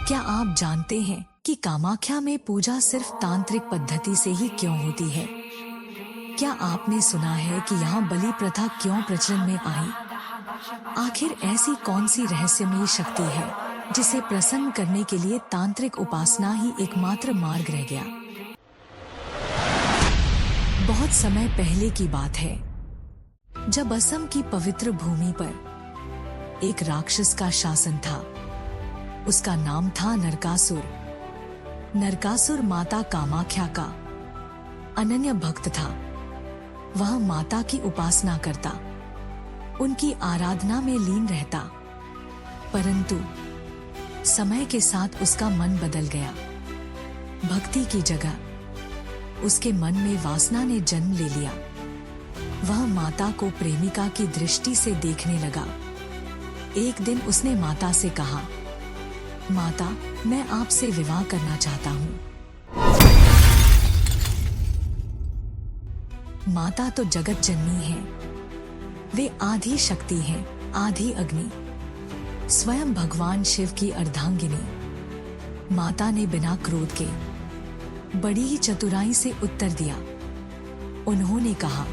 क्या आप जानते हैं कि कामाख्या में पूजा सिर्फ तांत्रिक पद्धति से ही क्यों होती है? क्या आपने सुना है कि यहाँ बलि प्रथा क्यों प्रचलन में आई? आखिर ऐसी कौन सी रहस्यमयी शक्ति है जिसे प्रसन्न करने के लिए तांत्रिक उपासना ही एकमात्र मार्ग रह गया? बहुत समय पहले की बात है, जब असम की पवित्र भूमि पर एक राक्षस का शासन था। उसका नाम था नरकासुर। नरकासुर माता कामाख्या का अनन्य भक्त था। वह माता की उपासना करता, उनकी आराधना में लीन रहता। परंतु समय के साथ उसका मन बदल गया। भक्ति की जगह उसके मन में वासना ने जन्म ले लिया। वह माता को प्रेमिका की दृष्टि से देखने लगा। एक दिन उसने माता से कहा, माता, मैं आपसे विवाह करना चाहता हूँ। माता तो जगत जननी है। वे आधी शक्ति हैं, आधी अग्नि, स्वयं भगवान शिव की अर्धांगिनी। माता ने बिना क्रोध के बड़ी ही चतुराई से उत्तर दिया। उन्होंने कहा,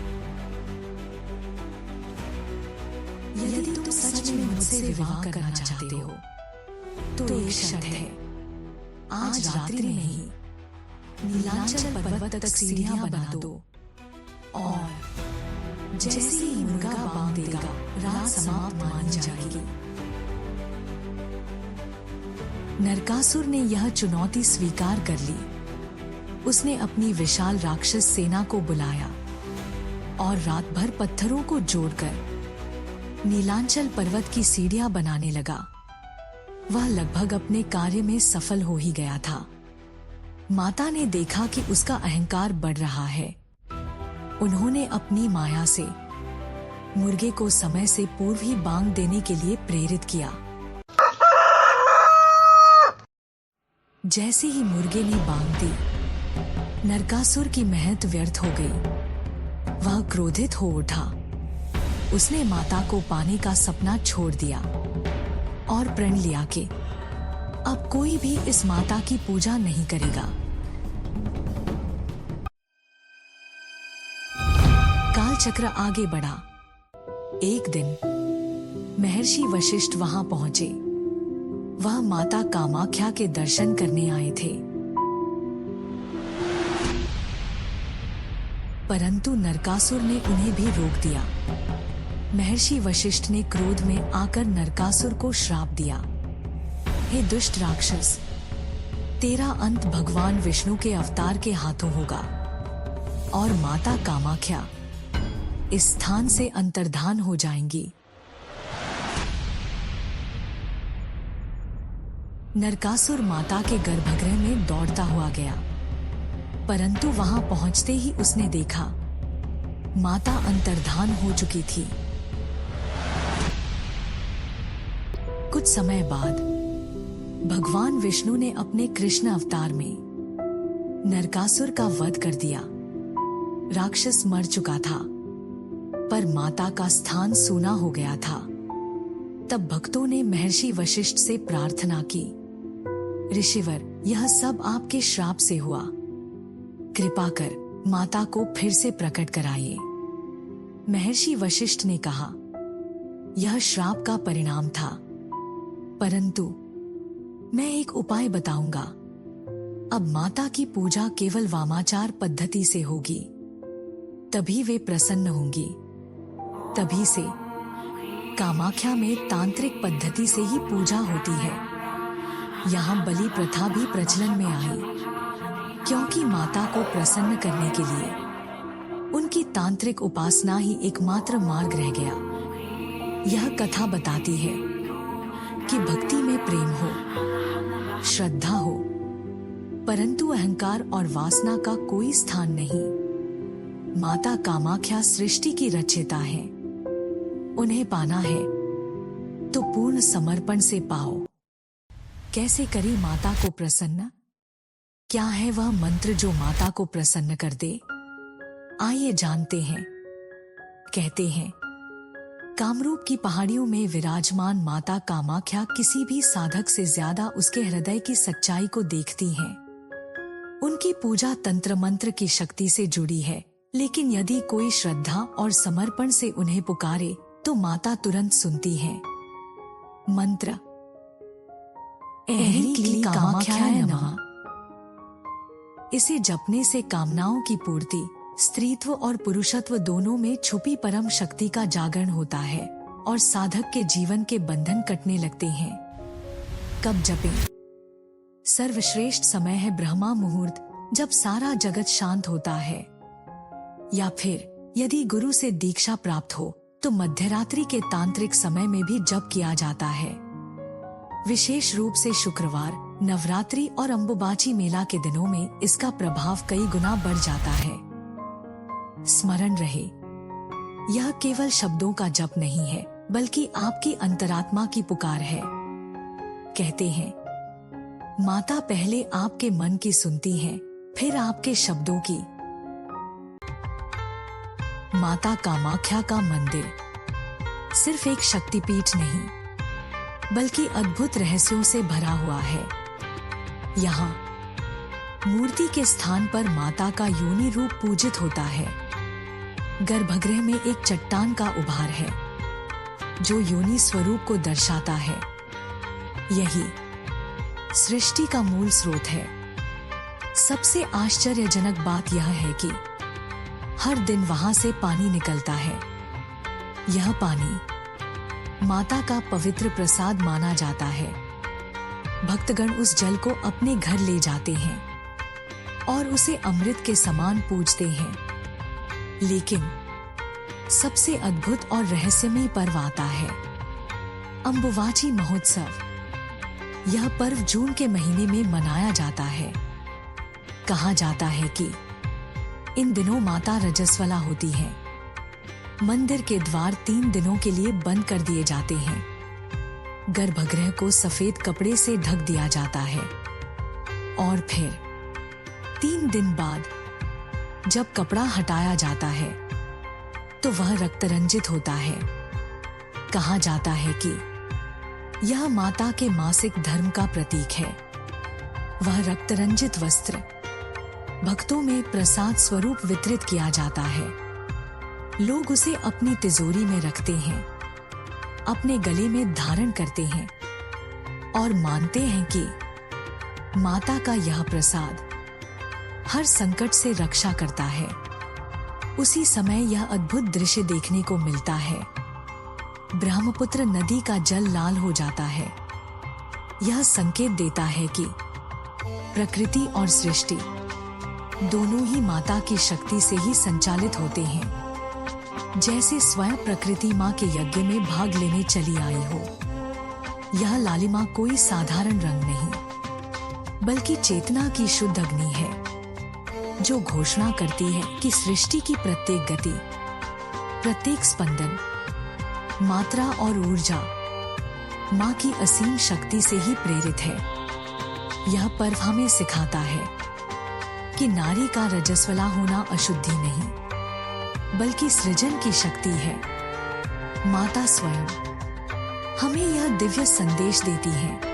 यदि तुम सच में मुझसे विवाह करना चाहते हो तो एक शर्त है। आज रात्रि में ही नीलांचल पर्वत तक सीढ़ियां बना दो और जैसे ही मुर्गा बांग देगा, रात समाप्त मानी जाएगी। नरकासुर ने यह चुनौती स्वीकार कर ली। उसने अपनी विशाल राक्षस सेना को बुलाया और रात भर पत्थरों को जोड़कर नीलांचल पर्वत की सीढ़ियां बनाने लगा। वह लगभग अपने कार्य में सफल हो ही गया था। माता ने देखा कि उसका अहंकार बढ़ रहा है। उन्होंने अपनी माया से मुर्गे को समय से पूर्व ही बांग देने के लिए प्रेरित किया। जैसे ही मुर्गे ने बांग दी, नरकासुर की मेहनत व्यर्थ हो गई। वह क्रोधित हो उठा। उसने माता को पाने का सपना छोड़ दिया और प्रण लिया कि अब कोई भी इस माता की पूजा नहीं करेगा। काल चक्र आगे बढ़ा। एक दिन महर्षि वशिष्ठ वहां पहुंचे। वह माता कामाख्या के दर्शन करने आए थे। परंतु नरकासुर ने उन्हें भी रोक दिया। महर्षि वशिष्ठ ने क्रोध में आकर नरकासुर को श्राप दिया, हे दुष्ट राक्षस, तेरा अंत भगवान विष्णु के अवतार के हाथों होगा और माता कामाख्या इस स्थान से अंतर्धान हो जाएंगी। नरकासुर माता के गर्भगृह में दौड़ता हुआ गया, परंतु वहां पहुंचते ही उसने देखा माता अंतर्धान हो चुकी थी। कुछ समय बाद भगवान विष्णु ने अपने कृष्ण अवतार में नरकासुर का वध कर दिया। राक्षस मर चुका था, पर माता का स्थान सूना हो गया था। तब भक्तों ने महर्षि वशिष्ठ से प्रार्थना की, ऋषिवर, यह सब आपके श्राप से हुआ। कृपा कर माता को फिर से प्रकट कराइए। महर्षि वशिष्ठ ने कहा, यह श्राप का परिणाम था, परंतु मैं एक उपाय बताऊंगा। अब माता की पूजा केवल वामाचार पद्धति से होगी, तभी वे प्रसन्न होंगी। तभी से कामाख्या में तांत्रिक पद्धति से ही पूजा होती है। यहाँ बलि प्रथा भी प्रचलन में आई, क्योंकि माता को प्रसन्न करने के लिए उनकी तांत्रिक उपासना ही एकमात्र मार्ग रह गया। यह कथा बताती है कि भक्ति में प्रेम हो, श्रद्धा हो, परंतु अहंकार और वासना का कोई स्थान नहीं। माता कामाख्या सृष्टि की रचयिता है। उन्हें पाना है तो पूर्ण समर्पण से पाओ। कैसे करें माता को प्रसन्न? क्या है वह मंत्र जो माता को प्रसन्न कर दे? आइए जानते हैं। कहते हैं, कामरूप की पहाड़ियों में विराजमान माता कामाख्या किसी भी साधक से ज्यादा उसके हृदय की सच्चाई को देखती हैं। उनकी पूजा तंत्र मंत्र की शक्ति से जुड़ी है, लेकिन यदि कोई श्रद्धा और समर्पण से उन्हें पुकारे तो माता तुरंत सुनती है। मंत्र ऐं क्लीं कामाख्याय नमः। इसे जपने से कामनाओं की पूर्ति, स्त्रीत्व और पुरुषत्व दोनों में छुपी परम शक्ति का जागरण होता है और साधक के जीवन के बंधन कटने लगते हैं। कब जपें? सर्वश्रेष्ठ समय है ब्रह्मा मुहूर्त, जब सारा जगत शांत होता है, या फिर यदि गुरु से दीक्षा प्राप्त हो तो मध्यरात्रि के तांत्रिक समय में भी जप किया जाता है। विशेष रूप से शुक्रवार, नवरात्रि और अंबुबाची मेला के दिनों में इसका प्रभाव कई गुना बढ़ जाता है। स्मरण रहे, यह केवल शब्दों का जप नहीं है, बल्कि आपकी अंतरात्मा की पुकार है। कहते हैं, माता पहले आपके मन की सुनती है, फिर आपके शब्दों की। माता कामाख्या का मंदिर सिर्फ एक शक्तिपीठ नहीं, बल्कि अद्भुत रहस्यों से भरा हुआ है। यहाँ मूर्ति के स्थान पर माता का योनि रूप पूजित होता है। गर्भगृह में एक चट्टान का उभार है, जो योनि स्वरूप को दर्शाता है। यही सृष्टि का मूल स्रोत है। सबसे आश्चर्यजनक बात यह है कि हर दिन वहां से पानी निकलता है। यह पानी माता का पवित्र प्रसाद माना जाता है। भक्तगण उस जल को अपने घर ले जाते हैं और उसे अमृत के समान पूजते हैं। लेकिन सबसे अद्भुत और रहस्यमयी पर्व आता है, अंबुबाची महोत्सव। यह पर्व जून के महीने में मनाया जाता है। कहा जाता है कि इन दिनों माता रजस्वला होती है। मंदिर के द्वार 3 दिनों के लिए बंद कर दिए जाते हैं। गर्भगृह को सफेद कपड़े से ढक दिया जाता है और फिर 3 दिन बाद जब कपड़ा हटाया जाता है तो वह रक्तरंजित होता है। कहा जाता है कि यह माता के मासिक धर्म का प्रतीक है। वह रक्तरंजित वस्त्र भक्तों में प्रसाद स्वरूप वितरित किया जाता है। लोग उसे अपनी तिजोरी में रखते हैं, अपने गले में धारण करते हैं और मानते हैं कि माता का यह प्रसाद हर संकट से रक्षा करता है। उसी समय यह अद्भुत दृश्य देखने को मिलता है। ब्रह्मपुत्र नदी का जल लाल हो जाता है। यह संकेत देता है कि प्रकृति और सृष्टि दोनों ही माता की शक्ति से ही संचालित होते हैं। जैसे स्वयं प्रकृति माँ के यज्ञ में भाग लेने चली आई हो। यह लालिमा कोई साधारण रंग नहीं, बल्कि चेतना की शुद्ध अग्नि है, जो घोषणा करती है कि सृष्टि की प्रत्येक गति, प्रत्येक स्पंदन, मात्रा और ऊर्जा माँ की असीम शक्ति से ही प्रेरित है। यह पर्व हमें सिखाता है कि नारी का रजस्वला होना अशुद्धि नहीं, बल्कि सृजन की शक्ति है। माता स्वयं हमें यह दिव्य संदेश देती है